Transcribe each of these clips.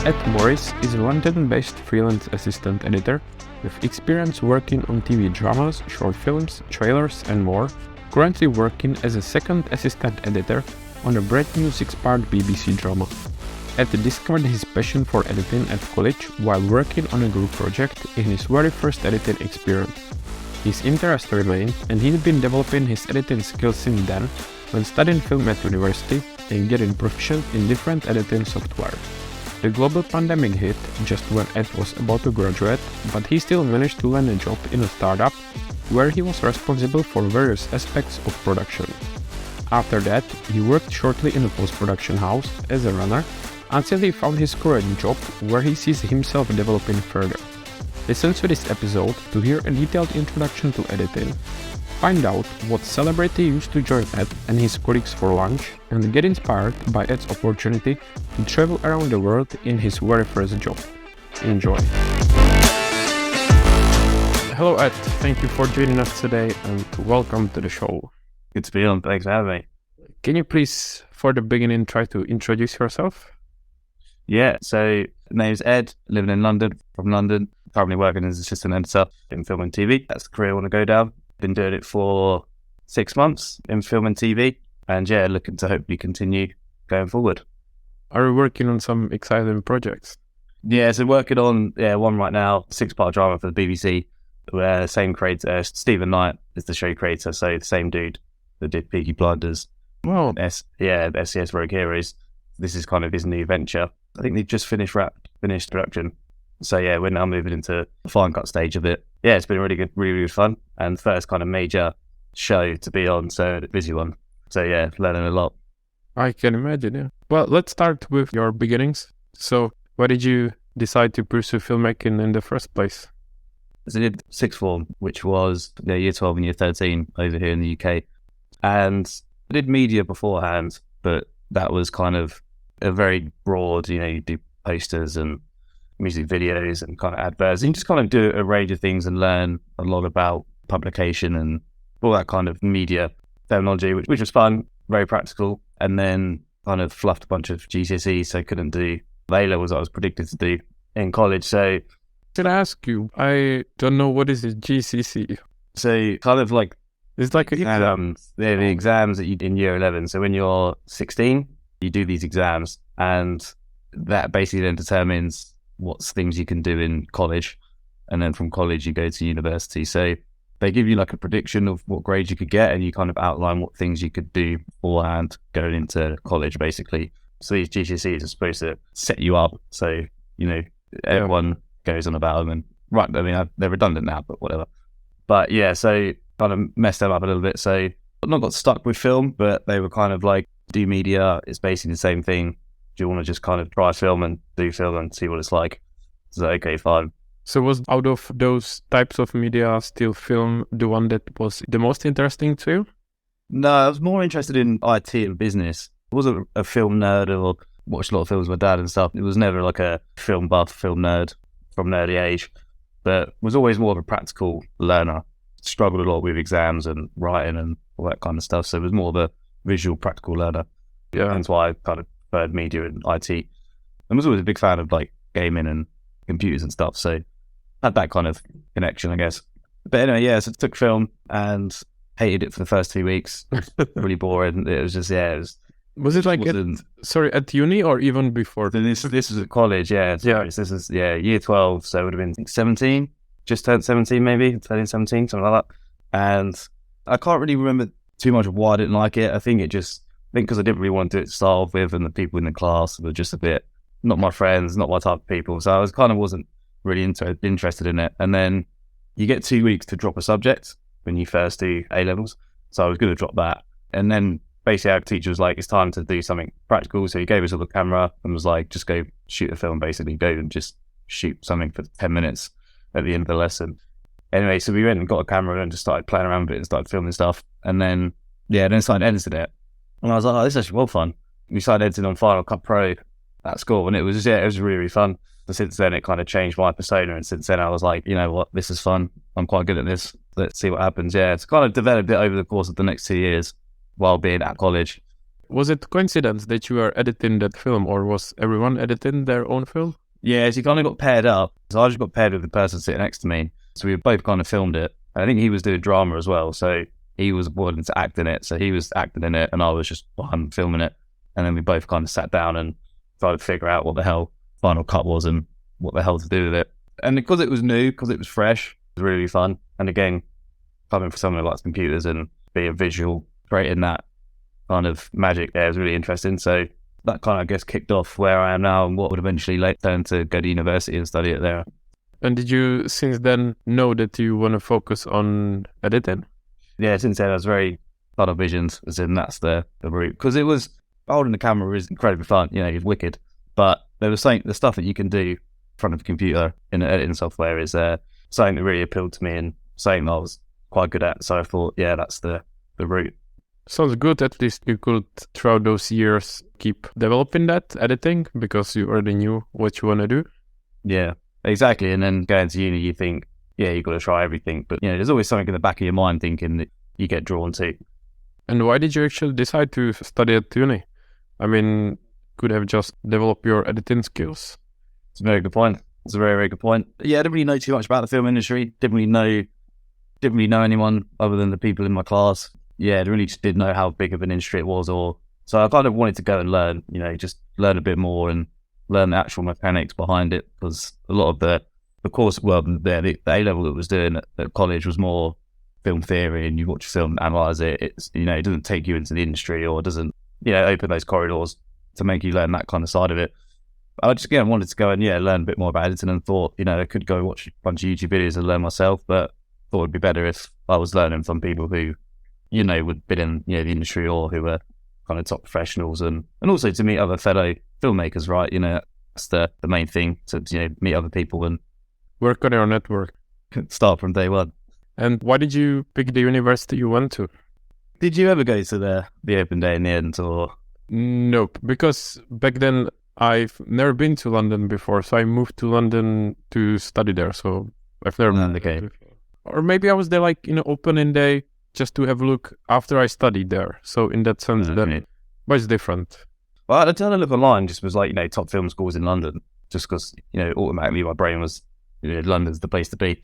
Ed Morris is a London-based freelance assistant editor with experience working on TV dramas, short films, trailers and more, currently working as a second assistant editor on a brand new 6-part BBC drama. Ed discovered his passion for editing at college while working on a group project in his very first editing experience. His interest remained, and he's been developing his editing skills since then when studying film at university and getting proficient in different editing software. The global pandemic hit just when Ed was about to graduate, but he still managed to land a job in a startup where he was responsible for various aspects of production. After that, he worked shortly in a post-production house as a runner until he found his current job where he sees himself developing further. Listen to this episode to hear a detailed introduction to editing, find out what celebrity used to join Ed and his colleagues for lunch, and get inspired by Ed's opportunity to travel around the world in his very first job. Enjoy! Hello Ed, thank you for joining us today and welcome to the show. Good to be on, thanks for having me. Can you please, for the beginning, try to introduce yourself? Yeah, so name's Ed, living in London, from London, currently working as assistant editor in film and TV. That's the career I want to go down. Been doing it for 6 months in film and TV, and yeah, looking to hopefully continue going forward. Are you working on some exciting projects? Yeah, so working on one right now, 6-part drama for the BBC, where the same creator, Stephen Knight is the show creator, so the same dude that did Peaky Blinders. Wow. SCS Rogue Heroes. This is kind of his new venture. I think they've just finished production. So yeah, we're now moving into the fine cut stage of it. Yeah, it's been really good fun, and first kind of major show to be on, so a busy one. So yeah, learning a lot. I can imagine, yeah. Well, let's start with your beginnings. So why did you decide to pursue filmmaking in the first place? So I did sixth form, which was year 12 and year 13 over here in the UK. And I did media beforehand, but that was kind of a very broad, you do posters and music videos and kind of adverts. And you just kind of do a range of things and learn a lot about publication and all that kind of media terminology, which was fun, very practical. And then kind of fluffed a bunch of GCSEs, so I couldn't do A-levels I was predicted to do in college. So Can I ask you, I don't know what is a GCC. So kind of like It's like they're the exams that you in year 11. So when you're 16, you do these exams, and that basically then determines what things you can do in college. And then from college, you go to university. So they give you like a prediction of what grades you could get, and you kind of outline what things you could do beforehand going into college, basically. So these GCSEs are supposed to set you up. So, everyone goes on about them, and they're redundant now, but whatever. But yeah, so kind of messed them up a little bit. So I've not got stuck with film, but they were kind of like, do media, it's basically the same thing. Do you want to just kind of try film and do film and see what it's like? So okay, fine. So was out of those types of media still film the one that was the most interesting to you? No, I was more interested in IT and business. I wasn't a film nerd or watched a lot of films with my dad and stuff. It was never like a film buff, film nerd from an early age, but was always more of a practical learner. Struggled a lot with exams and writing and all that kind of stuff. So it was more of a visual, practical learner. Yeah. That's why I kind of preferred media and IT. And was always a big fan of like gaming and computers and stuff. So had that kind of connection, I guess. But anyway, yeah, so I took film and hated it for the first 2 weeks. Really boring. It was just, Was it like at uni or even before? This was at college, yeah. Yeah. This is, year 12, so it would have been 17, just turned 17 maybe, turning 17, something like that. And I can't really remember too much of why I didn't like it. I think because I didn't really want to do it to start off with, and the people in the class were just a bit, not my friends, not my type of people. So I wasn't really interested in it. And then you get 2 weeks to drop a subject when you first do A-levels. So I was going to drop that. And then basically our teacher was like, it's time to do something practical. So he gave us all the camera and was like, just go shoot a film, basically. Go and just shoot something for 10 minutes at the end of the lesson. Anyway, so we went and got a camera and just started playing around with it and started filming stuff. And then, started editing it. And I was like, this is actually well fun. We started editing on Final Cut Pro at school, and it was really, really fun. And since then, it kind of changed my persona. And since then, I was like, you know what, this is fun. I'm quite good at this. Let's see what happens. Yeah, it's kind of developed it over the course of the next 2 years while being at college. Was it coincidence that you were editing that film, or was everyone editing their own film? Yeah, so you kind of got paired up. So I just got paired with the person sitting next to me. So we both kind of filmed it. I think he was doing drama as well. So he was wanting to act in it. So he was acting in it and I was just behind filming it. And then we both kind of sat down and tried to figure out what the hell final cut was and what the hell to do with it. And because it was new, because it was fresh, it was really fun. And again, coming from someone who likes computers and being visual, creating that kind of magic there was really interesting. So that kind of, I guess, kicked off where I am now and what would eventually turn to go to university and study it there. And did you since then know that you want to focus on editing? Yeah, since then I was very tunnel visioned, as in that's the route. Because it was, holding the camera is incredibly fun, it's wicked. But there was something, the stuff that you can do in front of a computer in editing software is something that really appealed to me and something that I was quite good at. So I thought, yeah, that's the route. Sounds good. At least you could, throughout those years, keep developing that editing because you already knew what you want to do. Yeah, exactly. And then going to uni, you think, yeah, you've got to try everything. But, there's always something in the back of your mind thinking that you get drawn to. And why did you actually decide to study at uni? I mean, could have just developed your editing skills. It's a very good point. It's a very, very good point. Yeah, I didn't really know too much about the film industry. Didn't really know anyone other than the people in my class. Yeah, I really just didn't know how big of an industry it was. So I kind of wanted to go and learn, just learn a bit more and learn the actual mechanics behind it. Because a lot of the course, the A-level that was doing at college was more film theory and you watch a film and analyse it. It's, it doesn't take you into the industry or doesn't, open those corridors to make you learn that kind of side of it. I just, again, wanted to go and, learn a bit more about editing and thought, I could go watch a bunch of YouTube videos and learn myself, but thought it'd be better if I was learning from people who, would been in, the industry or who were kind of top professionals and also to meet other fellow filmmakers, right? That's the main thing, to, meet other people and work on your network. Start from day one. And why did you pick the university you went to? Did you ever go to the open day in the end or? Nope, because back then I've never been to London before, so I moved to London to study there. So I've never been there. Or maybe I was there like opening day just to have a look after I studied there. So in that sense, then, but it's different. Well, I had a look online, just was like top film schools in London, just because automatically my brain was London's the place to be.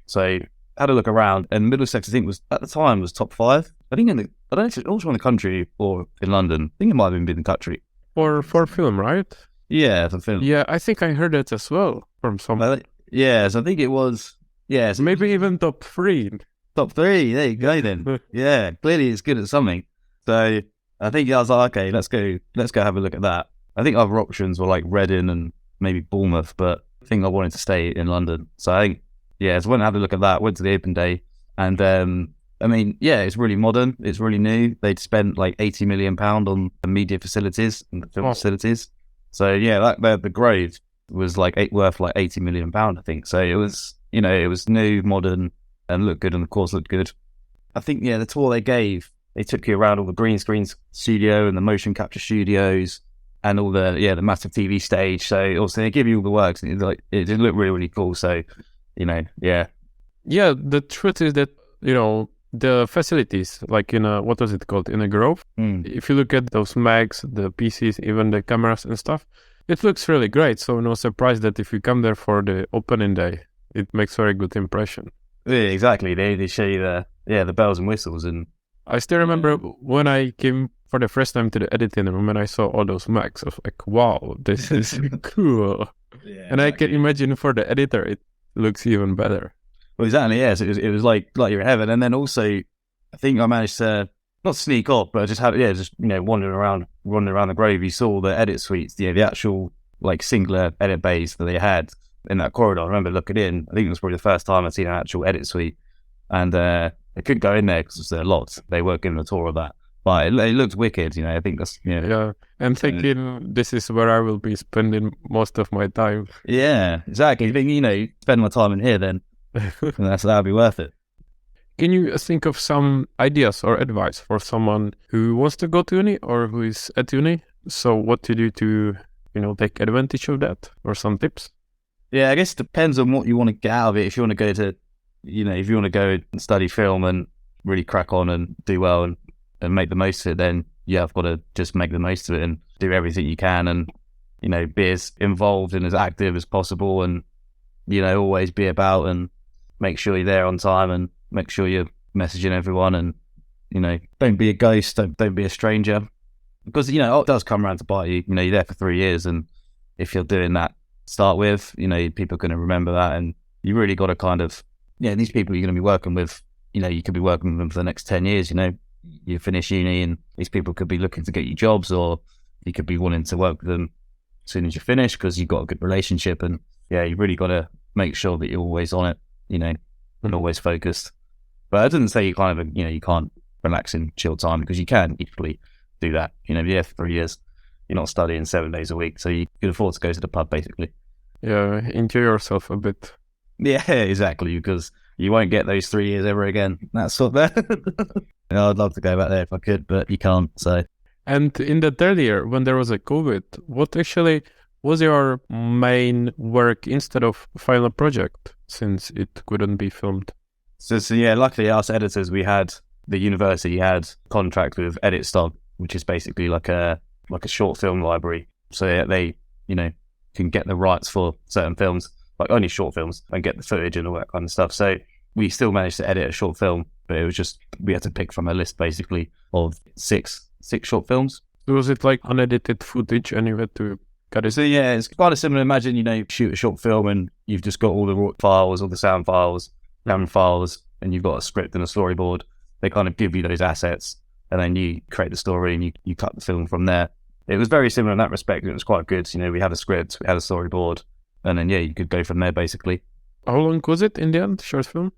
So I had a look around, and Middlesex I think was at the time was top 5. I think I don't know if it's also in the country or in London. I think it might have even been in the country. For film, right? Yeah, for film. Yeah, I think I heard that as well from someone. Yeah, so I think it was. Yeah, so maybe even top 3. Top 3, there you go then. Yeah, clearly it's good at something. So I think I was like, okay, let's go have a look at that. I think other options were like Reading and maybe Bournemouth, but I think I wanted to stay in London. So I think, so I went and had a look at that, went to the open day, and it's really modern, it's really new. They'd spent like £80 million on the media facilities and the film facilities. So the Grove was worth like £80 million, I think. So it was, it was new, modern, and looked good, and the course looked good. I think, the tour they gave, they took you around all the green screen studio and the motion capture studios and all the massive TV stage. So also they give you all the works, and it did look really, really cool. So, Yeah, the truth is that, the facilities, like what was it called? In a Grove? If you look at those Macs, the PCs, even the cameras and stuff, it looks really great. So no surprise that if you come there for the opening day, it makes very good impression. Yeah, exactly. They show you the bells and whistles. And I still remember when I came for the first time to the editing room and I saw all those Macs, I was like, wow, this is cool. Yeah, and exactly. I can imagine for the editor, it looks even better. Well, exactly, yes. It was like you're in heaven. And then also, I think I managed to not sneak off, but just wandering around the Grove. You saw the edit suites, the actual singular edit bays that they had in that corridor. I remember looking in. I think it was probably the first time I'd seen an actual edit suite, and I couldn't go in there because they're locked. They weren't giving a tour of that, but it looked wicked. I think that's Yeah, I'm thinking this is where I will be spending most of my time. Yeah, exactly. Think spend my time in here then. And that'll be worth it. Can you think of some ideas or advice for someone who wants to go to uni or who is at uni? So what to do to, take advantage of that, or some tips? Yeah, I guess it depends on what you want to get out of it. If you want to go to, if you want to go and study film and really crack on and do well and make the most of it, then, you have got to just make the most of it and do everything you can, and be as involved and as active as possible, and always be about and make sure you're there on time and make sure you're messaging everyone, and don't be a ghost, don't be a stranger, because it does come around to bite you. You're there for 3 years, and if you're doing that to start with, people are going to remember that, and you really got to kind of these people you're going to be working with, you could be working with them for the next 10 years. You finish uni and these people could be looking to get you jobs, or you could be wanting to work with them as soon as you finish because you've got a good relationship. And you really got to make sure that you're always on it, and always focused. But I didn't say you kind of, you can't relax in chill time, because you can equally do that. You're for 3 years, you're not studying 7 days a week, so you can afford to go to the pub basically. Yeah, enjoy yourself a bit. Yeah, exactly, because you won't get those 3 years ever again. That's what that. I'd love to go back there if I could, but you can't. So. And in the third year, when there was a COVID, what actually was your main work instead of final project, since it couldn't be filmed? So luckily us editors, the university had contract with Edit Stock, which is basically like a short film library. So they, can get the rights for certain films, like only short films, and get the footage and all that kind of stuff. So we still managed to edit a short film, but it was just, we had to pick from a list basically of six short films. Was it like unedited footage and you had to cut it? So it's kind of similar. Imagine, shoot a short film and you've just got all the raw files, all the sound files, camera files, and you've got a script and a storyboard. They kind of give you those assets, and then you create the story and you cut the film from there. It was very similar in that respect. It was quite good. We had a script, we had a storyboard, and then you could go from there basically. How long was it in the end, short film?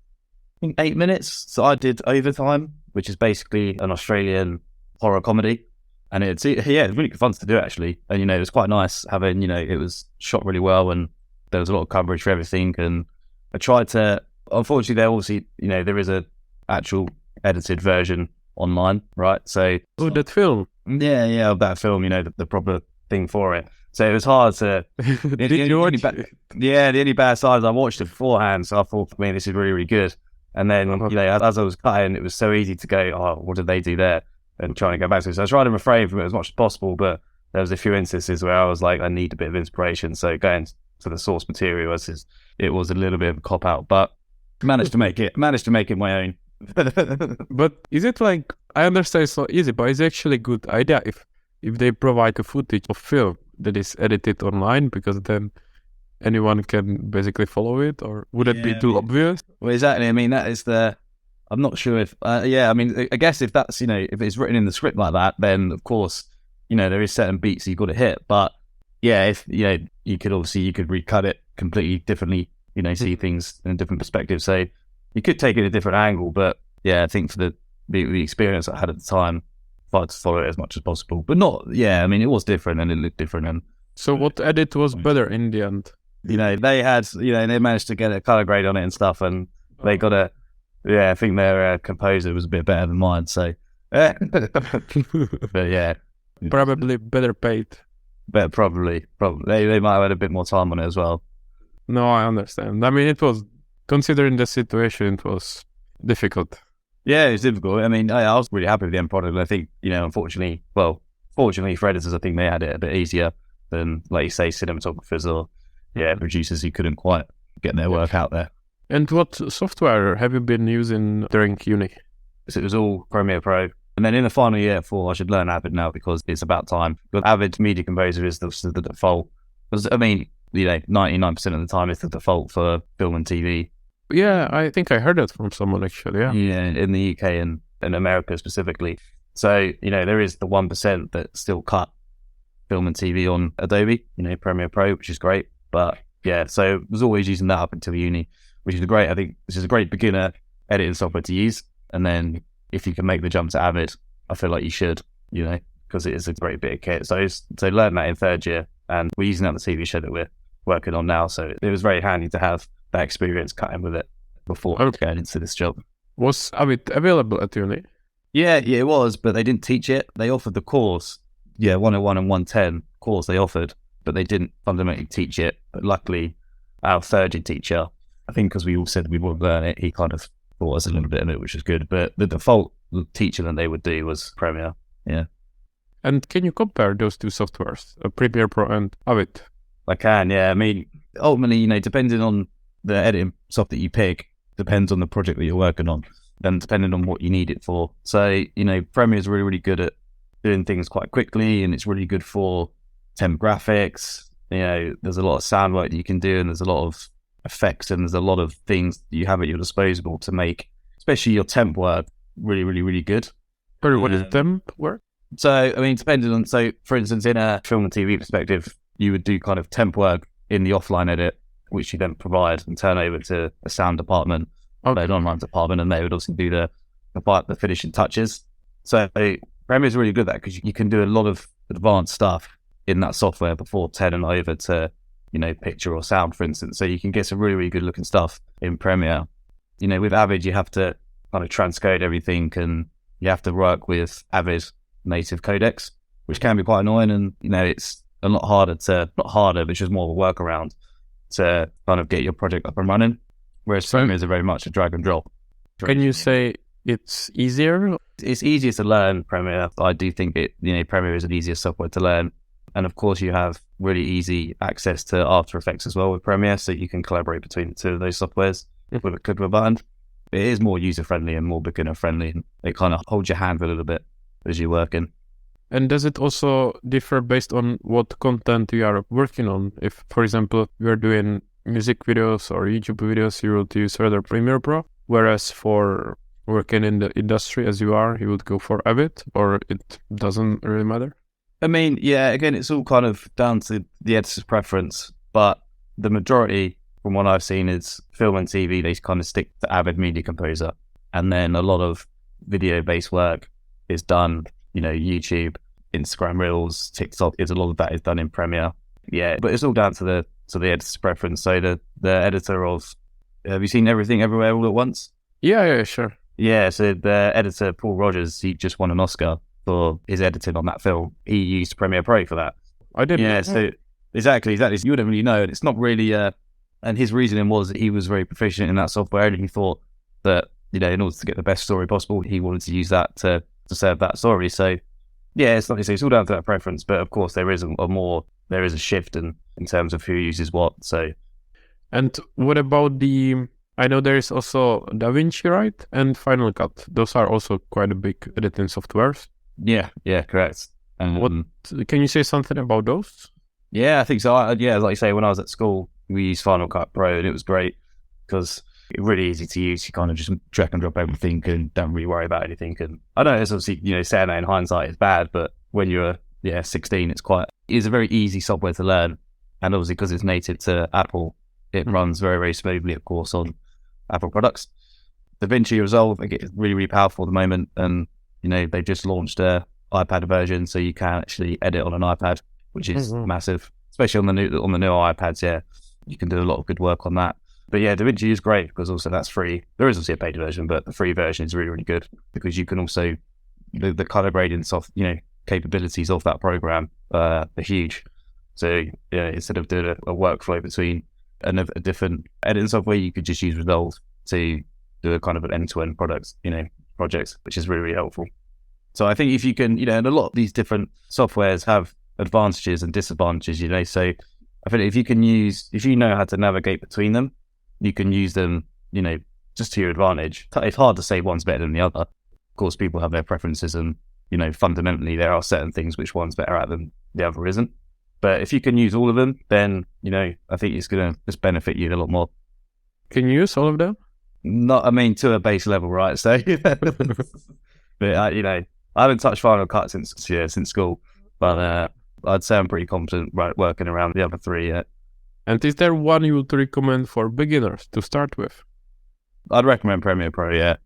I think 8 minutes. So I did Overtime, which is basically an Australian horror comedy, and it's really good fun to do actually. And it was quite nice having, it was shot really well, and there was a lot of coverage for everything. And I tried to, unfortunately, there is a actual edited version online, right? So that film. Of that film, the proper thing for it. So it was hard to. The only bad side is I watched it beforehand, so I thought, man, this is really, really good. And then, as I was cutting, it was so easy to go, oh, what did they do there? And trying to go back to it. So I tried to refrain from it as much as possible, but there was a few instances where I was like, I need a bit of inspiration. So going to the source material, it was a little bit of a cop out, but managed to make it my own. But is it like, I understand it's not easy, but it's actually a good idea if they provide a footage of film that is edited online, because then anyone can basically follow it, or would it be too obvious? Well, exactly. I mean, that is I'm not sure if, I guess if that's, if it's written in the script like that, then of course, there is certain beats you've got to hit. But if, you could recut it completely differently, see things in a different perspective. So you could take it a different angle, but I think for the experience I had at the time, I tried to follow it as much as possible. But not, it was different and it looked different. And so what edit was better in the end? They had, they managed to get a color grade on it and stuff, and they got I think their composer was a bit better than mine. So, but probably better paid. But probably they might have had a bit more time on it as well. No, I understand. I mean, it was, considering the situation, it was difficult. Yeah, it was difficult. I mean, I was really happy with the end product. I think, fortunately for editors, I think they had it a bit easier than, like you say, cinematographers or producers who couldn't quite get their work out there. And what software have you been using during uni? So it was all Premiere Pro. And then in the final year, I thought I should learn Avid now because it's about time. But Avid Media Composer is the default. Because, 99% of the time it's the default for film and TV. Yeah, I think I heard that from someone actually, Yeah, in the UK and in America specifically. So, there is the 1% that still cut film and TV on Adobe, Premiere Pro, which is great. But so I was always using that up until uni, which is great. I think this is a great beginner editing software to use. And then if you can make the jump to Avid, I feel like you should, because it is a great bit of kit. So learn that in third year, and we're using that on the TV show that we're working on now. So it was very handy to have that experience cutting with it before going into this job. Was Avid available at uni? Yeah, it was, but they didn't teach it. They offered the course, 101 and 110 course they offered, but they didn't fundamentally teach it. But luckily, our third year teacher, I think because we all said we would learn it, he kind of taught us a little bit of it, which is good. But the default teaching that they would do was Premiere. Yeah. And can you compare those two softwares, Premiere Pro and Avid? I can, yeah. I mean, ultimately, depending on the editing software that you pick, depends on the project that you're working on, and depending on what you need it for. So, Premiere is really, really good at doing things quite quickly, and it's really good for temp graphics. There's a lot of sound work that you can do, and there's a lot of effects, and there's a lot of things you have at your disposal to make, especially your temp work, really, really, really good. Sorry, what is temp work? So, I mean, for instance, in a film and TV perspective, you would do kind of temp work in the offline edit, which you then provide and turn over to a sound department, an online department, and they would also do the finishing touches. So Premiere is really good at that because you can do a lot of advanced stuff in that software before turning over to, picture or sound, for instance. So you can get some really, really good looking stuff in Premiere. With Avid, you have to kind of transcode everything, and you have to work with Avid native codecs, which can be quite annoying. And, it's a lot harder not harder, but it's just more of a workaround to kind of get your project up and running. Whereas Premiere is very much a drag and drop. Can you say it's easier? It's easier to learn Premiere. I do think Premiere is an easier software to learn. And of course, you have really easy access to After Effects as well with Premiere, so you can collaborate between the two of those softwares with a click of a button. It is more user-friendly and more beginner-friendly. It kind of holds your hand a little bit as you're working. And does it also differ based on what content you are working on? If, for example, you are doing music videos or YouTube videos, you would use rather Premiere Pro, whereas for working in the industry as you are, you would go for Avid, or it doesn't really matter? I mean, yeah, again, it's all kind of down to the editor's preference, but the majority, from what I've seen, is film and TV, they kind of stick to Avid Media Composer. And then a lot of video-based work is done, YouTube, Instagram Reels, TikTok, a lot of that is done in Premiere. Yeah, but it's all down to the editor's preference. So the editor of, have you seen Everything Everywhere All at Once? Yeah, sure. Yeah, so the editor, Paul Rogers, he just won an Oscar for his editing on that film. He used Premiere Pro for that. I didn't. Yeah, so exactly. So you wouldn't really know. And it's not really, and his reasoning was that he was very proficient in that software, and he thought that, in order to get the best story possible, he wanted to use that to serve that story. So yeah, it's all down to that preference, but of course there is a shift in terms of who uses what. So, and what about I know there is also DaVinci, right? And Final Cut. Those are also quite a big editing softwares. Yeah, correct. What can you say something about those? Yeah, I think so. Like you say, when I was at school, we used Final Cut Pro, and it was great because it's really easy to use. You kind of just drag and drop everything and don't really worry about anything. And I know it's obviously, saying that in hindsight is bad, but when you're 16, it's a very easy software to learn. And obviously because it's native to Apple, it runs very, very smoothly, of course, on Apple products. DaVinci Resolve, I get, is really, really powerful at the moment. And, they just launched a iPad version, so you can actually edit on an iPad, which is massive, especially on the newer iPads. Yeah, you can do a lot of good work on that. But yeah, DaVinci is great because also that's free. There is obviously a paid version, but the free version is really, really good because you can also, the color grading capabilities of that program are huge. So instead of doing a workflow between a different editing software, you could just use Resolve to do a kind of an end-to-end project, which is really, really helpful. So I think if you can, and a lot of these different softwares have advantages and disadvantages, so I think if you know how to navigate between them, you can use them, just to your advantage. It's hard to say one's better than the other. Of course, people have their preferences and, fundamentally there are certain things which one's better at than the other isn't. But if you can use all of them, then, I think it's going to just benefit you a lot more. Can you use all of them? To a base level, right? So, but, I haven't touched Final Cut since school, but I'd say I'm pretty competent working around the other three yet. And is there one you would recommend for beginners to start with? I'd recommend Premiere Pro, yeah.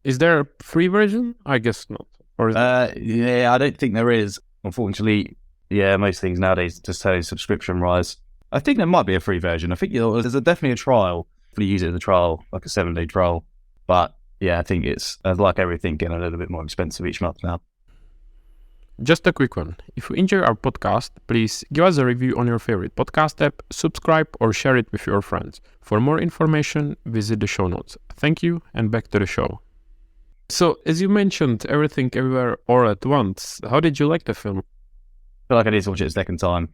Is there a free version? I guess not. Or is I don't think there is. Unfortunately, most things nowadays just have a subscription rise. I think there might be a free version. I think there's definitely a trial. If you use it as a trial, like a 7-day trial. But yeah, I think it's, like everything, getting a little bit more expensive each month now. Just a quick one. If you enjoy our podcast, please give us a review on your favorite podcast app, subscribe or share it with your friends. For more information, visit the show notes. Thank you, and back to the show. So, as you mentioned, Everything Everywhere All at Once, how did you like the film? I feel like I need to watch it a second time.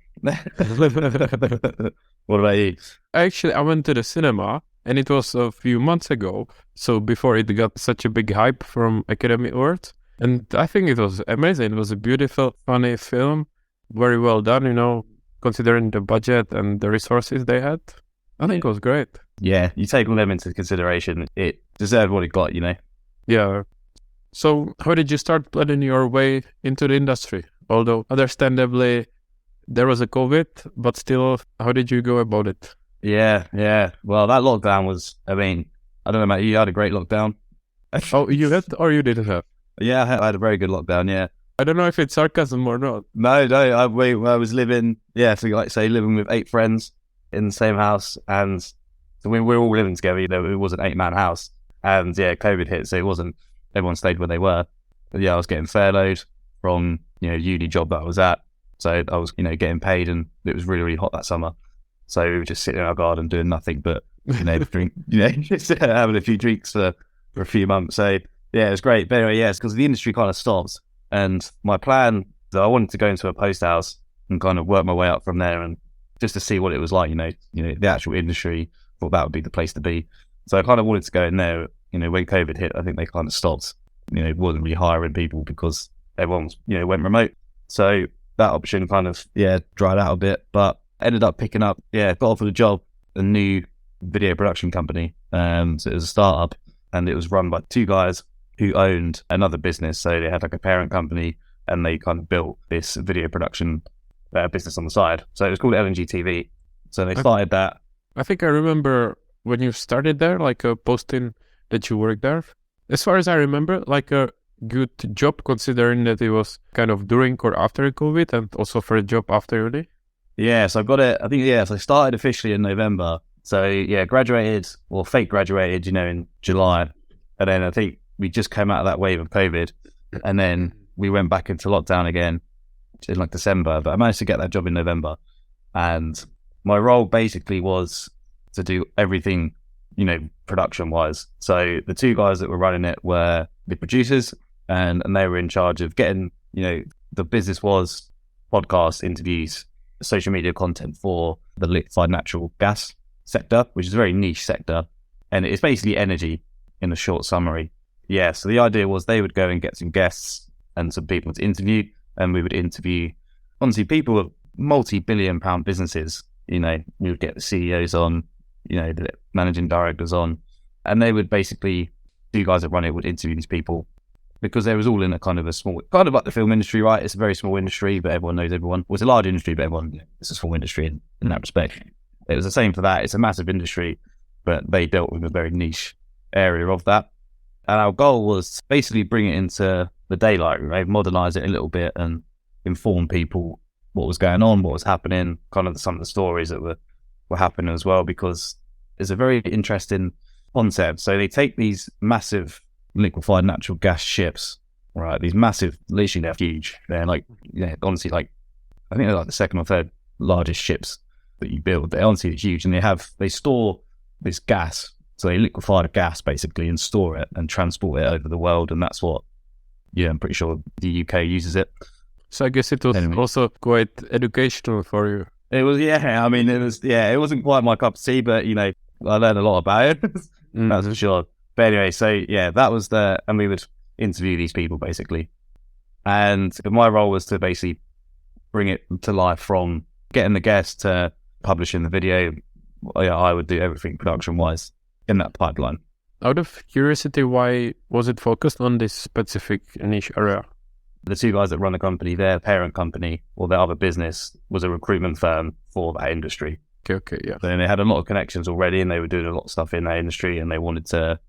What about you? Actually, I went to the cinema and it was a few months ago. So before it got such a big hype from Academy Awards. And I think it was amazing. It was a beautiful, funny film. Very well done, considering the budget and the resources they had. I think it was great. Yeah, you take all them into consideration. It deserved what it got, Yeah. So how did you start planning your way into the industry? Although understandably there was a COVID, but still, how did you go about it? Yeah. Well, that lockdown was, I don't know about you, had a great lockdown. Oh, you had or you didn't have? Yeah, I had a very good lockdown, yeah. I don't know if it's sarcasm or not. No, I was living, living with 8 friends in the same house. And so we were all living together, it was an 8-man house. And yeah, COVID hit, so it wasn't, everyone stayed where they were. But yeah, I was getting furloughed from, uni job that I was at. So I was, getting paid, and it was really, really hot that summer. So we were just sitting in our garden doing nothing but, drink, just having a few drinks for a few months. So yeah, it was great. But anyway, yes, because the industry kind of stopped. And my plan, I wanted to go into a post house and kind of work my way up from there, and just to see what it was like, the actual industry. Thought that would be the place to be. So I kind of wanted to go in there. When COVID hit, I think they kind of stopped. Wasn't really hiring people because everyone, went remote. So that option kind of, dried out a bit, but ended up picking up, got offered a job, a new video production company. So it was a startup, and it was run by 2 guys who owned another business. So they had like a parent company, and they kind of built this video production business on the side. So it was called LNG TV. So they started that. I think I remember when you started there, like a posting that you worked there. As far as I remember, like a good job, considering that it was kind of during or after COVID, and also for a job after uni. Yeah, so I got it, I think, so I started officially in November. So yeah, fake graduated, in July. And then I think we just came out of that wave of COVID, and then we went back into lockdown again in like December, but I managed to get that job in November. And my role basically was to do everything, production wise. So the 2 guys that were running it were the producers, and they were in charge of getting, the business was podcasts, interviews, social media content for the liquefied natural gas sector, which is a very niche sector. And it's basically energy in a short summary. Yeah, so the idea was they would go and get some guests and some people to interview, and we would interview, honestly, people with multi-billion pound businesses. We would get the CEOs on, the managing directors on, and they would basically, 2 guys that run it would interview these people, because they was all in a kind of a small, kind of like the film industry, right? It's a very small industry, but everyone knows everyone. Well, it's a large industry, but everyone, it's a small industry in that respect. It was the same for that. It's a massive industry, but they dealt with a very niche area of that. And our goal was to basically bring it into the daylight, right? Modernize it a little bit and inform people what was going on, what was happening, kind of some of the stories that were happening as well, because it's a very interesting concept. So they take these massive liquefied natural gas ships, right? These massive, literally they're huge. They're like, honestly, like, I think they're like the 2nd or 3rd largest ships that you build. They're honestly huge, and they store this gas. So they liquefy the gas basically and store it and transport it over the world. And that's what, I'm pretty sure the UK uses it. So I guess it was also quite educational for you. It was, it wasn't quite my cup of tea, but, I learned a lot about it. That's for sure. But anyway, so yeah, that was and we would interview these people basically. And my role was to basically bring it to life, from getting the guests to publishing the video. I would do everything production wise in that pipeline. Out of curiosity, why was it focused on this specific niche area? The 2 guys that run the company, their parent company or their other business was a recruitment firm for that industry. Okay, yeah. So they had a lot of connections already, and they were doing a lot of stuff in that industry, and they wanted to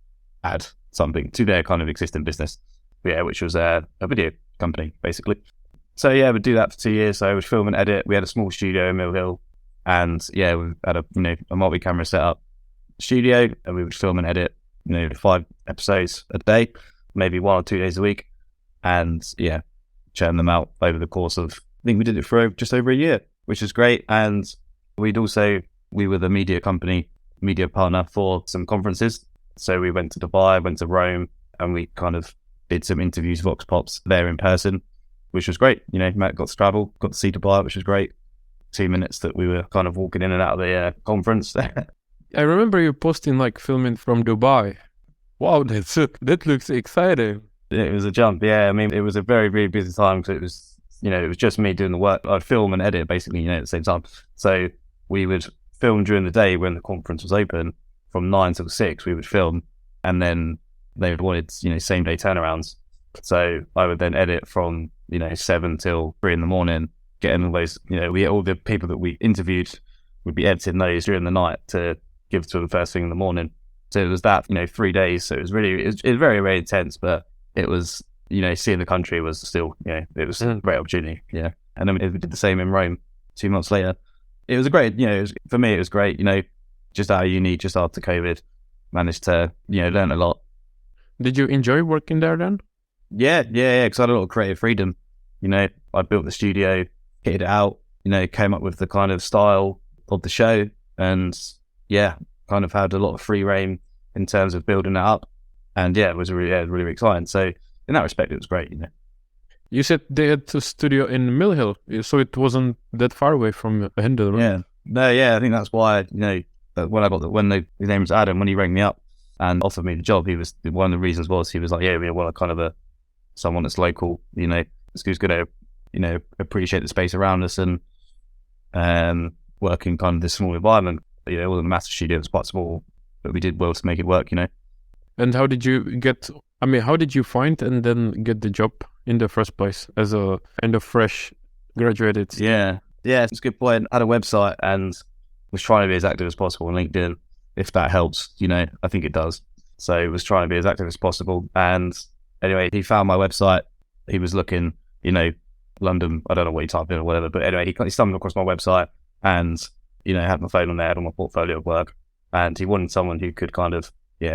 add something to their kind of existing business, which was a video company, basically. So yeah, we'd do that for 2 years. So I would film and edit. We had a small studio in Mill Hill, and we had a multi-camera setup studio, and we would film and edit, 5 episodes a day, maybe 1 or 2 days a week, and churn them out over the course of, I think we did it for just over a year, which is great. And we were the media partner for some conferences. So we went to Dubai, went to Rome, and we kind of did some interviews, Vox Pops there in person, which was great. You know, Matt got to travel, got to see Dubai, which was great. 2 minutes that we were kind of walking in and out of the conference. I remember you posting like filming from Dubai. Wow, that looks exciting. It was a jump, yeah. I mean, it was a very, very busy time because it was, you know, it was just me doing the work. I'd film and edit basically, you know, at the same time. So we would film during the day when the conference was open from 9 till 6, we would film, and then they would wanted, you know, same day turnarounds. So I would then edit from, you know, 7 till 3 in the morning, getting all those, you know, all the people that we interviewed would be editing those during the night to give to them first thing in the morning. So it was that, you know, 3 days. So it was really, it was very, very intense, but it was, you know, seeing the country was still, you know, it was a great opportunity. Yeah. And then we did the same in Rome 2 months later. It was a great, you know, for me, it was great, you know, just out of uni, just after COVID, managed to, you know, learn a lot. Did you enjoy working there then? Yeah. Because I had a lot of creative freedom. You know, I built the studio, kitted it out, you know, came up with the kind of style of the show, and yeah, kind of had a lot of free reign in terms of building it up. And yeah, it was really exciting. So in that respect, it was great, you know. You said they had a studio in Mill Hill, so it wasn't that far away from Hendel, right? Yeah. No, yeah, I think that's why, you know, when his name was Adam, when he rang me up and offered me the job, he was, one of the reasons was, he was like, yeah, we want kind of someone that's local, you know, who's going to, you know, appreciate the space around us and work in kind of this small environment. You know, it wasn't a massive studio, it was quite small, but we did well to make it work, you know. And how did you find and then get the job in the first place as a kind of fresh graduated? Yeah, it's a good point. I had a website and was trying to be as active as possible on LinkedIn, if that helps, you know, I think it does. So was trying to be as active as possible. And anyway, he found my website. He was looking, you know, London, I don't know what he typed in or whatever, but anyway, he stumbled across my website and, you know, had my phone on there, had on my portfolio of work. And he wanted someone who could kind of,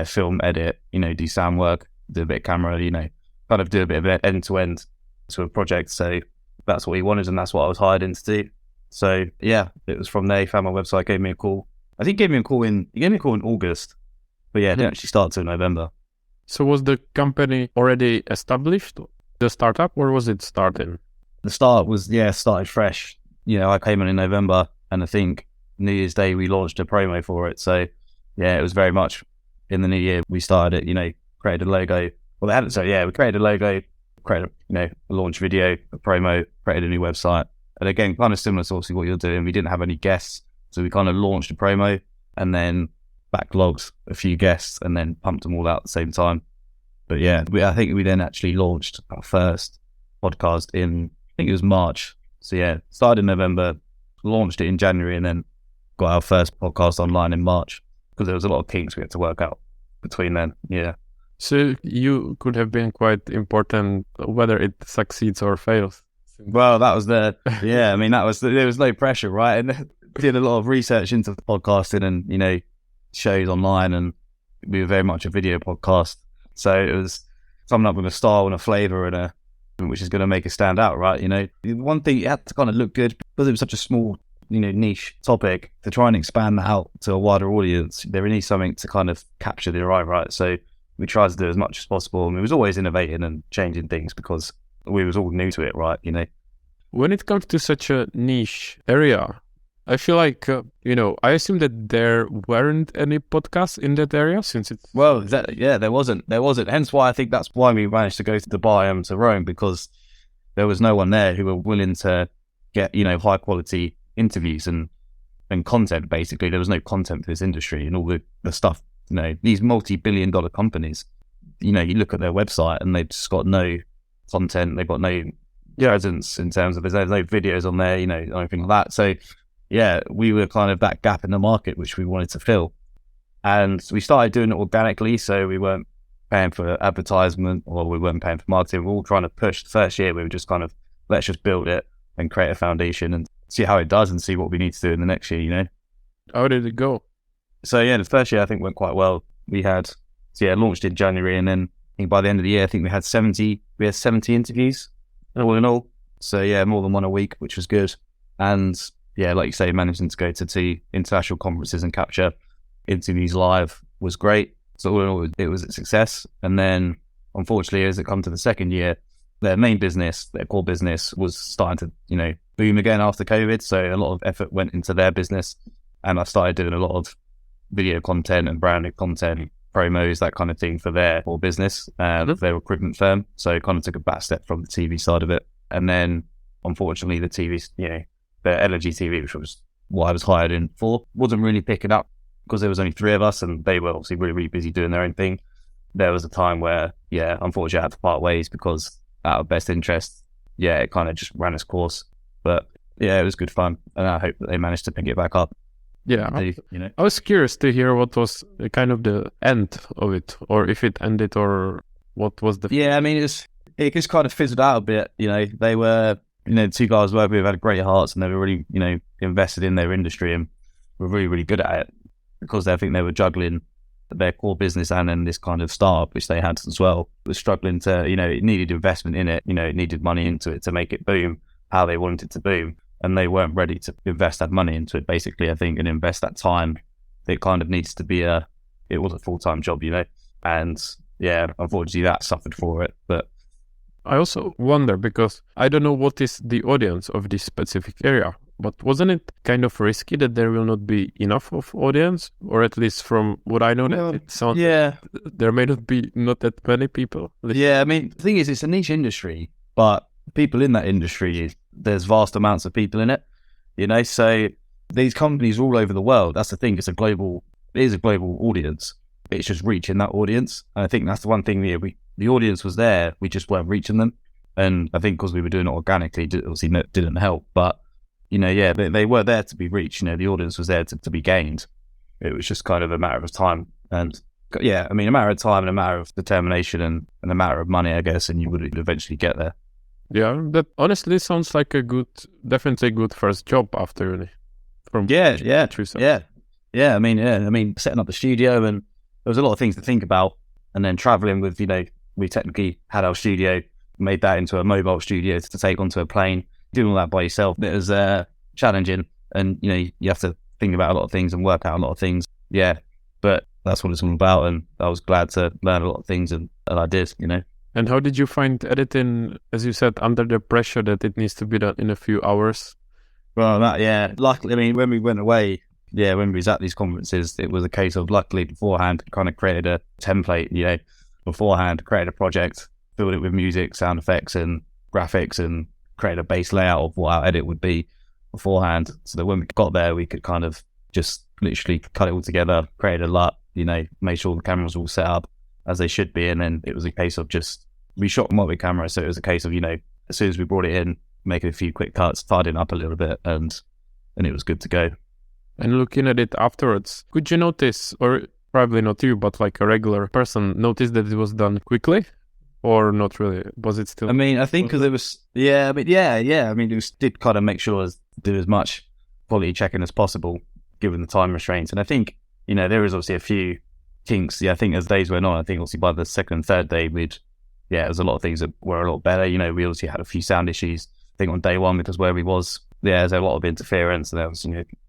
film, edit, you know, do sound work, do a bit of camera, you know, kind of do a bit of end-to-end to a project. So that's what he wanted, and that's what I was hired in to do. So yeah, it was from there. He found my website, gave me a call. I think he gave me a call in August, but yeah, it didn't actually start till November. So was the company already established, the startup, or was it starting? The start was, started fresh. You know, I came in November, and I think New Year's Day we launched a promo for it. So yeah, it was very much in the new year we started it, you know, created a logo. Well, they hadn't, so yeah, we created a logo, created, you know, a launch video, a promo, created a new website. And again, kind of similar to obviously what you're doing. We didn't have any guests, so we kind of launched a promo and then backlogged a few guests and then pumped them all out at the same time. But yeah, I think we then actually launched our first podcast in, I think it was March. So yeah, started in November, launched it in January, and then got our first podcast online in March, because there was a lot of kinks we had to work out between then. Yeah. So you could have been quite important whether it succeeds or fails. Well, that was there was no pressure, right? And did a lot of research into podcasting and, you know, shows online, and we were very much a video podcast. So it was coming up with a style and a flavor and which is going to make it stand out, right? You know, one thing, it had to kind of look good because it was such a small, you know, niche topic. To try and expand that out to a wider audience, there needs something to kind of capture the eye, right? So we tried to do as much as possible, and we was always innovating and changing things because we was all new to it, right? You know, when it comes to such a niche area, I feel like, you know, I assume that there weren't any podcasts in that area since it's... Well, there wasn't. Hence why I think that's why we managed to go to Dubai and to Rome, because there was no one there who were willing to get, you know, high quality interviews and content. Basically, there was no content for this industry and all the stuff, you know, these multi-billion-dollar companies, you know, you look at their website and they've just got no content. They've got no presence in terms of, there's no videos on there, you know, anything like that. So yeah, we were kind of that gap in the market which we wanted to fill, and we started doing it organically. So we weren't paying for advertisement, or we weren't paying for marketing. We were all trying to push. The first year we were just kind of, let's just build it and create a foundation and see how it does and see what we need to do in the next year, you know. How did it go? So yeah, the first year I think went quite well. We had launched in January, and then I think by the end of the year I think we had 70 interviews all in all. So yeah, more than one a week, which was good. And yeah, like you say, managing to go to 2 international conferences and capture interviews live was great. So all in all, it was a success. And then unfortunately, as it come to the second year, their main business, their core business, was starting to, boom again after COVID. So a lot of effort went into their business, and I started doing a lot of video content and branded content, promos, that kind of thing for their core business, their recruitment firm. So kind of took a back step from the TV side of it. And then, unfortunately, the TV, the energy TV, which was what I was hired in for, wasn't really picking up because there was only 3 of us, and they were obviously really, really busy doing their own thing. There was a time where, unfortunately, I had to part ways because out of best interest, it kind of just ran its course. But it was good fun, and I hope that they managed to pick it back up. Yeah, I was curious to hear what was kind of the end of it, or if it ended, or what was the... Yeah, I mean, it just kind of fizzled out a bit. They were, the 2 guys working with had great hearts, and they were really, invested in their industry and were really, really good at it, because I think they were juggling their core business and then this kind of startup, which they had as well, was struggling to, it needed investment in it, it needed money into it to make it boom how they wanted it to boom. And they weren't ready to invest that money into it, basically, I think, and invest that time. It kind of needs to be it was a full-time job, and unfortunately that suffered for it. But I also wonder, because I don't know what is the audience of this specific area, but wasn't it kind of risky that there will not be enough of audience, or at least from what I know, it sounds there may not be not that many people. Yeah, I mean, the thing is, it's a niche industry, but people in that industry, there's vast amounts of people in it, so these companies all over the world, that's the thing, it is a global audience. It's just reaching that audience. And I think that's the one thing, the audience was there, we just weren't reaching them. And I think because we were doing it organically, obviously didn't help. But, they were there to be reached. The audience was there to be gained. It was just kind of a matter of time. And a matter of time and a matter of determination and a matter of money, I guess, and you would eventually get there. Yeah, that honestly sounds like definitely good first job after uni. I mean, setting up the studio, and there was a lot of things to think about. And then traveling with, we technically had our studio, made that into a mobile studio to take onto a plane. Doing all that by yourself, it was challenging, and you have to think about a lot of things and work out a lot of things. Yeah, but that's what it's all about, and I was glad to learn a lot of things, and I did. And how did you find editing, as you said, under the pressure that it needs to be done in a few hours? Well, luckily, I mean, when we went away, when we was at these conferences, it was a case of, luckily, beforehand, kind of created a template, beforehand, created a project, filled it with music, sound effects, and graphics, and created a base layout of what our edit would be beforehand, so that when we got there, we could kind of just literally cut it all together, create a LUT, made sure the cameras were all set up as they should be, and then it was a case of we shot multi-camera, so it was a case of, as soon as we brought it in, making a few quick cuts, tidying up a little bit, and it was good to go. And looking at it afterwards, could you notice, or probably not you, but like a regular person, notice that it was done quickly? Or not really? Was it still... I mean, I think because it was... I mean, it did kind of make sure to do as much quality checking as possible, given the time restraints. And I think, there was obviously a few kinks. I think as days went on, I think obviously by the second and third day, there was a lot of things that were a lot better. We obviously had a few sound issues. I think on day one, because where we was, there's a lot of interference, and there was,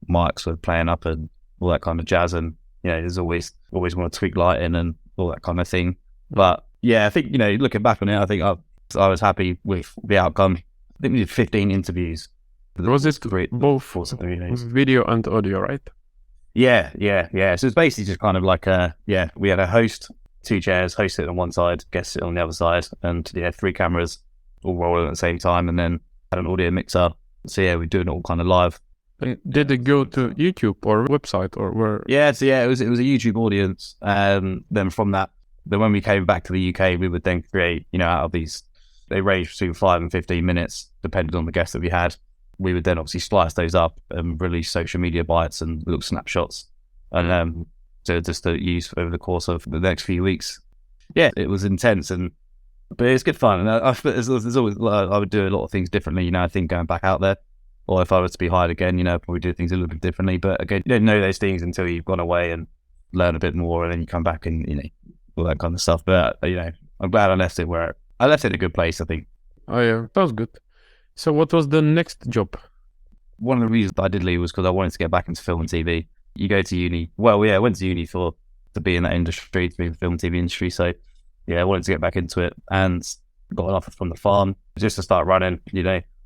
mics were playing up and all that kind of jazz. And, there's always want to tweak lighting and all that kind of thing. But I think, looking back on it, I think I was happy with the outcome. I think we did 15 interviews. Was it both video and audio, right? Yeah. So it's basically just kind of like we had a host, 2 chairs, host sit on one side, guest sit on the other side, and 3 cameras all rolling at the same time, and then had an audio mixer. So we're doing it all kind of live. And did it go to YouTube or website or where? Yeah, so it was a YouTube audience. Then from that, then when we came back to the UK, we would then create, out of these, they ranged between 5 and 15 minutes, depending on the guests that we had. We would then obviously slice those up and release social media bites and little snapshots, and to use over the course of the next few weeks. Yeah, it was intense, but it's good fun. And there's always, I would do a lot of things differently. I think going back out there, or if I was to be hired again, probably do things a little bit differently. But again, you don't know those things until you've gone away and learn a bit more, and then you come back and all that kind of stuff. But I'm glad I left it in a good place, I think. Oh yeah, that was good. So what was the next job? One of the reasons I did leave was because I wanted to get back into film and TV. You go to uni. Well, I went to uni to be in that industry, to be in the film and TV industry. So yeah, I wanted to get back into it and got an offer from the farm just to start running,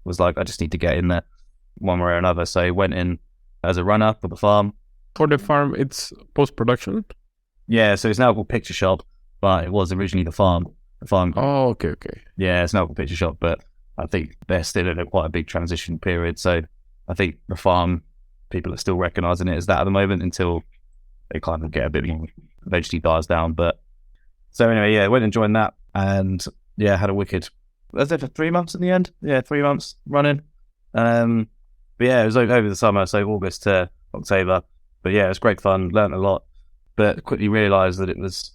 was like, I just need to get in there one way or another. So I went in as a runner for the farm. For the farm, it's post-production? Yeah, so it's now called Picture Shop, but it was originally the farm. The farm. Oh, okay. Yeah, it's now called Picture Shop, but I think they're still in quite a big transition period. So I think the farm, people are still recognising it as that at the moment until they kind of get a bit more, eventually dies down. But so anyway, yeah, went and joined that and yeah, had a wicked, I was there for 3 months in the end. Yeah, 3 months running. But yeah, it was over the summer, so August to October. But yeah, it was great fun, learnt a lot, but quickly realised that it was,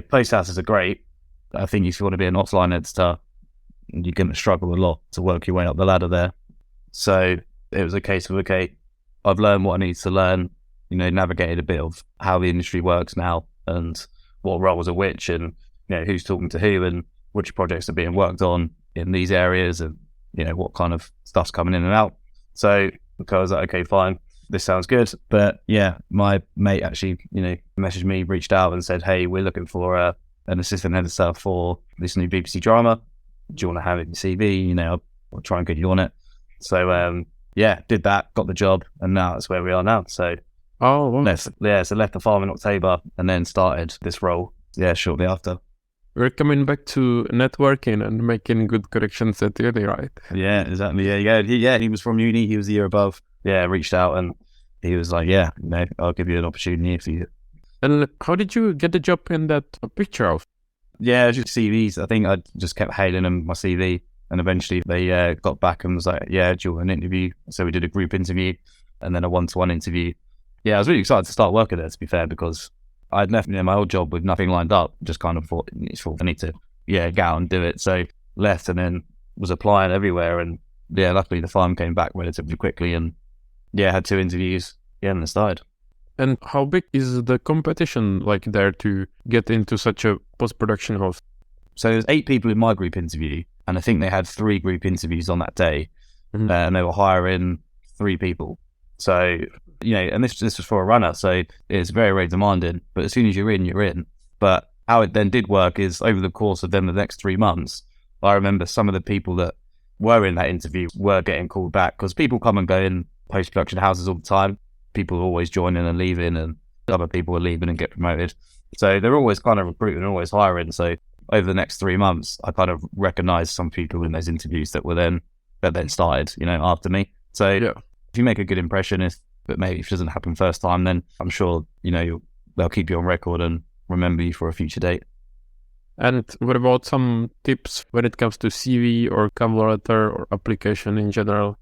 post houses are great. I think if you want to be an offline editor, you're going to struggle a lot to work your way up the ladder there. So it was a case of, okay, I've learned what I need to learn, navigated a bit of how the industry works now and what roles are which and, who's talking to who and which projects are being worked on in these areas and, what kind of stuff's coming in and out. So I was like, okay, fine, this sounds good. But yeah, my mate actually, messaged me, reached out and said, hey, we're looking for an assistant editor for this new BBC drama. Do you want to have it in your CV? I'll try and get you on it. So yeah, did that, got the job, and now that's where we are now. So left the farm in October and then started this role, shortly after. We're coming back to networking and making good connections at uni, right? Yeah, exactly. Yeah. He was from uni. He was the year above. Yeah, reached out and he was like, yeah, I'll give you an opportunity if you. And how did you get the job in that picture house? Yeah, just CVs. I think I just kept hailing them my CV, and eventually they got back and was like, yeah, do you want an interview? So we did a group interview and then a one-to-one interview. Yeah, I was really excited to start working there, to be fair, because I'd left my old job with nothing lined up. Just kind of thought I need to get out and do it. So left and then was applying everywhere, and yeah, luckily the farm came back relatively quickly, and yeah, had 2 interviews. Yeah, and then started. And how big is the competition like there to get into such a post-production house? So there's 8 people in my group interview, and I think they had 3 group interviews on that day, and they were hiring 3 people. So, and this was for a runner, so it's very, very demanding, but as soon as you're in, you're in. But how it then did work is over the course of then the next 3 months, I remember some of the people that were in that interview were getting called back because people come and go in post-production houses all the time. People are always joining and leaving, and other people are leaving and get promoted. So they're always kind of recruiting and always hiring. So over the next 3 months, I kind of recognized some people in those interviews that then started, after me. So if you make a good impression, but maybe if it doesn't happen first time, then I'm sure, they'll keep you on record and remember you for a future date. And what about some tips when it comes to CV or cover letter or application in general?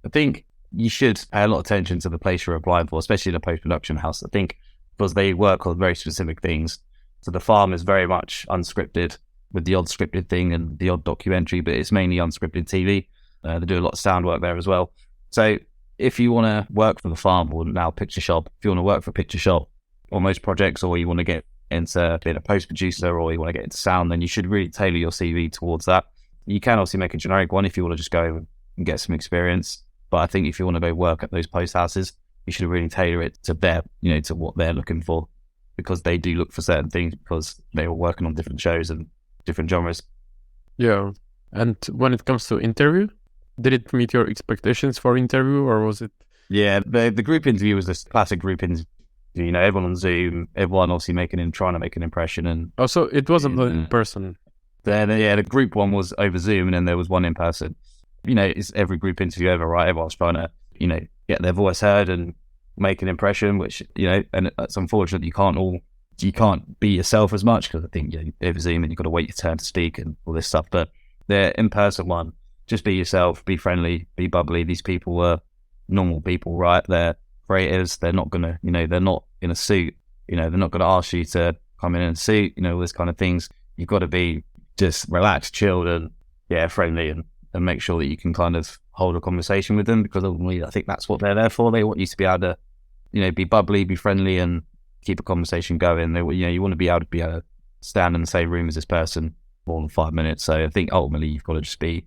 I think you should pay a lot of attention to the place you're applying for, especially in a post-production house. I think because they work on very specific things. So the farm is very much unscripted with the odd scripted thing and the odd documentary, but it's mainly unscripted TV. They do a lot of sound work there as well. So if you want to work for the farm or now Picture Shop, if you want to work for Picture Shop on most projects, or you want to get into being a post producer, or you want to get into sound, then you should really tailor your CV towards that. You can also make a generic one if you want to just go and get some experience. But I think if you want to go work at those post houses, you should really tailor it to their, to what they're looking for, because they do look for certain things because they were working on different shows and different genres. Yeah. And when it comes to interview, did it meet your expectations for interview, or was it? Yeah, the group interview was this classic group interview. Everyone on Zoom, everyone obviously trying to make an impression. And so it wasn't in person. The group one was over Zoom, and then there was one in person. It's every group interview ever, right? Everyone's trying to, get their voice heard and make an impression, which, and it's unfortunate you can't be yourself as much, because I think, over Zoom and you've got to wait your turn to speak and all this stuff. But the in-person one, just be yourself, be friendly, be bubbly. These people were normal people, right? They're creatives. They're not gonna, they're not in a suit. They're not gonna ask you to come in a suit. All this kind of things. You've got to be just relaxed, chilled, and friendly, and make sure that you can kind of hold a conversation with them, because ultimately I think that's what they're there for. They want you to be able to, be bubbly, be friendly, and keep a conversation going. You want to be able to stand in the same room as this person more than 5 minutes. So I think ultimately you've got to just be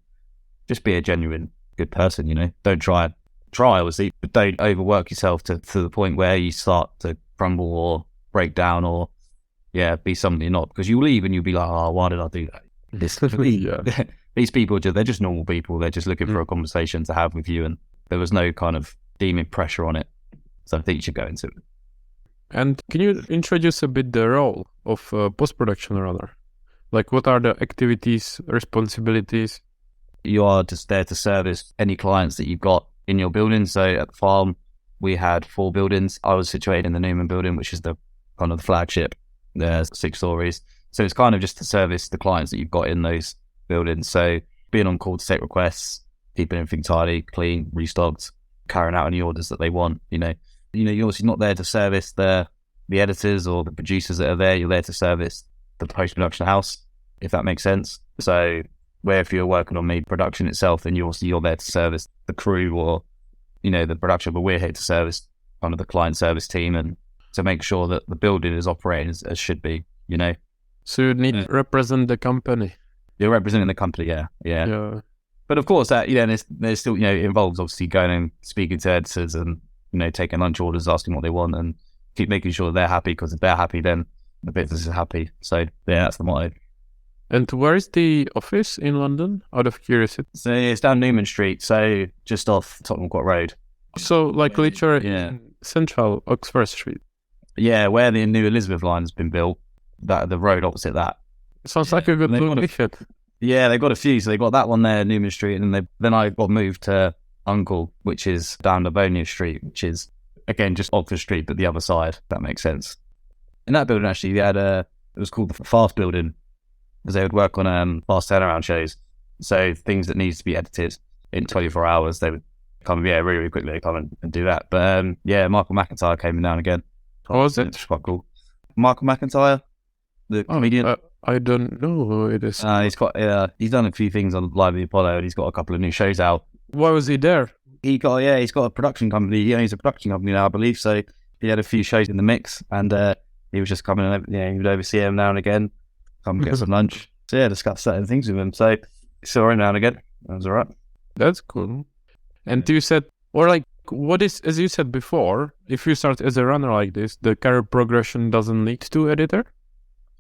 a genuine good person. Don't try obviously, but don't overwork yourself to the point where you start to crumble or break down or be something you're not, because you leave and you'll be like, oh, why did I do that? Yeah. These people, they're just normal people. They're just looking for a conversation to have with you, and there was no kind of deeming pressure on it. So I think you should go into it. And can you introduce a bit the role of post-production runner? Like, what are the activities, responsibilities? You are just there to service any clients that you've got in your building. So at the farm, we had 4 buildings. I was situated in the Newman building, which is the kind of the flagship. There's 6 stories. So it's kind of just to service the clients that you've got in those buildings. So being on call to take requests, keeping everything tidy, clean, restocked, carrying out any orders that they want. You're obviously not there to service the editors or the producers that are there. You're there to service the post-production house, if that makes sense. So where if you're working on the production itself, then you're there to service the crew or, the production, but we're here to service kind of the client service team and to make sure that the building is operating as should be, So you need to represent the company. You're representing the company, yeah. But of course, that there's still it involves obviously going and speaking to editors and taking lunch orders, asking what they want, and keep making sure they're happy, because if they're happy, then the business is happy. So yeah, that's the motto. And where is the office in London? Out of curiosity. So it's down Newman Street, so just off Tottenham Court Road. So like literally in central Oxford Street. Yeah, where the new Elizabeth line has been built, the road opposite that. Sounds like a good location. Yeah, they've got a few. So they got that one there, Newman Street, and then I got moved to Uncle, which is down Livonia Street, which is again just Oxford Street, but the other side. If that makes sense. In that building, actually, they had it was called the Fast Building, because they would work on fast turnaround shows. So things that needs to be edited in 24 hours, they would come really, really quickly come and do that. But Michael McIntyre came in now and again. What was it? It's quite cool. Michael McIntyre, the comedian. I don't know who it is. He's done a few things on Live at the Apollo, and he's got a couple of new shows out. Why was he there? He's got a production company. He owns a production company now, I believe. So he had a few shows in the mix, and he was just coming and he would oversee him now and again, come get some lunch. So discuss certain things with him. So saw him now and again. That was all right. That's cool. And you said, or like, what is, as you said before, if you start as a runner like this, the career progression doesn't lead to editor?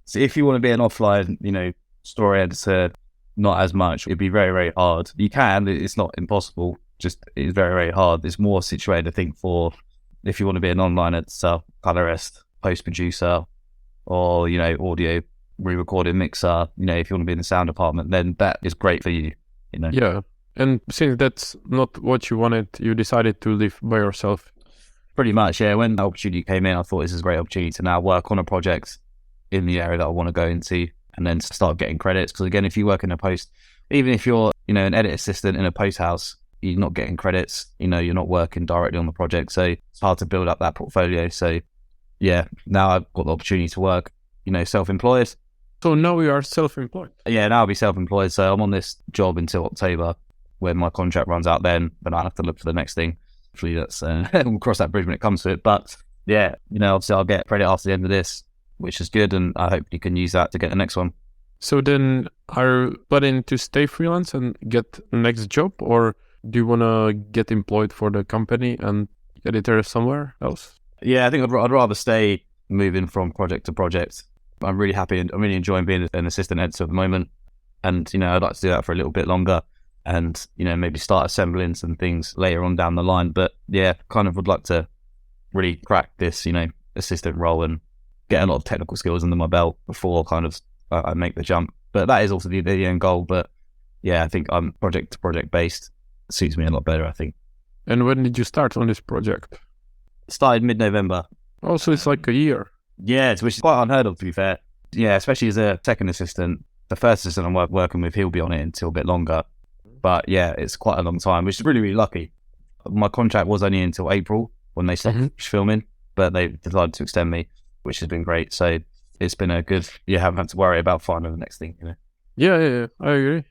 So if you want to be an offline, story editor, not as much. It'd be very, very hard. You can, it's not impossible. Just it's very, very hard. It's more situated, I think, for if you want to be an online editor, colorist, post producer, or audio re-recording mixer. If you want to be in the sound department, then that is great for you. Yeah. And since that's not what you wanted, you decided to live by yourself. Pretty much, yeah. When the opportunity came in, I thought this is a great opportunity to now work on a project in the area that I want to go into, and then start getting credits. Because again, if you work in a post, even if you're an edit assistant in a post house, you're not getting credits. You're not working directly on the project, so it's hard to build up that portfolio. So yeah, now I've got the opportunity to work, self-employed. So now you are self-employed? Yeah, now I'll be self-employed. So I'm on this job until October, when my contract runs out. Then I have to look for the next thing. Hopefully that's we'll cross that bridge when it comes to it. But yeah, obviously I'll get credit after the end of this, which is good, and I hope you can use that to get the next one. So then, are you planning to stay freelance and get the next job, or do you want to get employed for the company and editor somewhere else? Yeah, I think I'd rather stay moving from project to project. I'm really happy and I'm really enjoying being an assistant editor at the moment. And, I'd like to do that for a little bit longer and, maybe start assembling some things later on down the line. But yeah, kind of would like to really crack this, assistant role and get a lot of technical skills under my belt before kind of I make the jump. But that is also the end goal. But yeah, I think I'm project to project based. It suits me a lot better, I think. And when did you start on this project? Started mid-November. Oh, so it's like a year. Yeah, which is quite unheard of, to be fair. Yeah, especially as a second assistant. The first assistant I'm working with, he'll be on it until a bit longer. But yeah, it's quite a long time, which is really, really lucky. My contract was only until April when they started filming, but they decided to extend me, which has been great. So it's been a good, you haven't had to worry about finding the next thing, Yeah, I agree.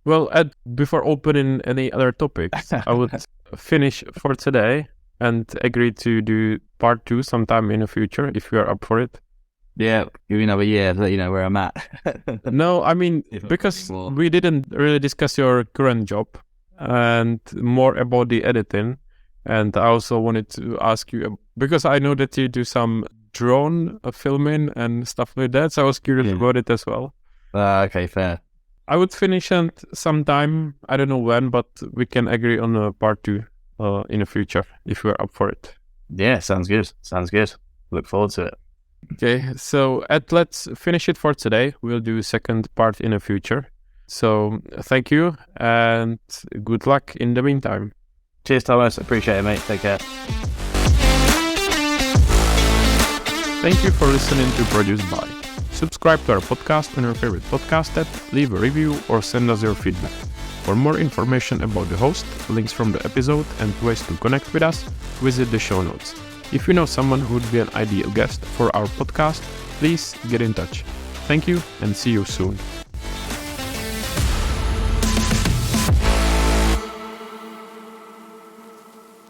Well, Ed, before opening any other topics, I would finish for today and agree to do part 2 sometime in the future if you are up for it. Yeah, give me another year to let you know where I'm at. No, I mean, because we didn't really discuss your current job and more about the editing. And I also wanted to ask you, because I know that you do some drone filming and stuff like that. So I was curious about it as well. Okay, fair. I would finish it sometime. I don't know when, but we can agree on a part 2 in the future if we're up for it. Yeah, sounds good. Sounds good. Look forward to it. Okay, so let's finish it for today. We'll do a second part in the future. So thank you and good luck in the meantime. Cheers, Thomas. Appreciate it, mate. Take care. Thank you for listening to Produced By. Subscribe to our podcast on your favorite podcast app, leave a review, or send us your feedback. For more information about the host, links from the episode, and ways to connect with us, visit the show notes. If you know someone who would be an ideal guest for our podcast, please get in touch. Thank you and see you soon.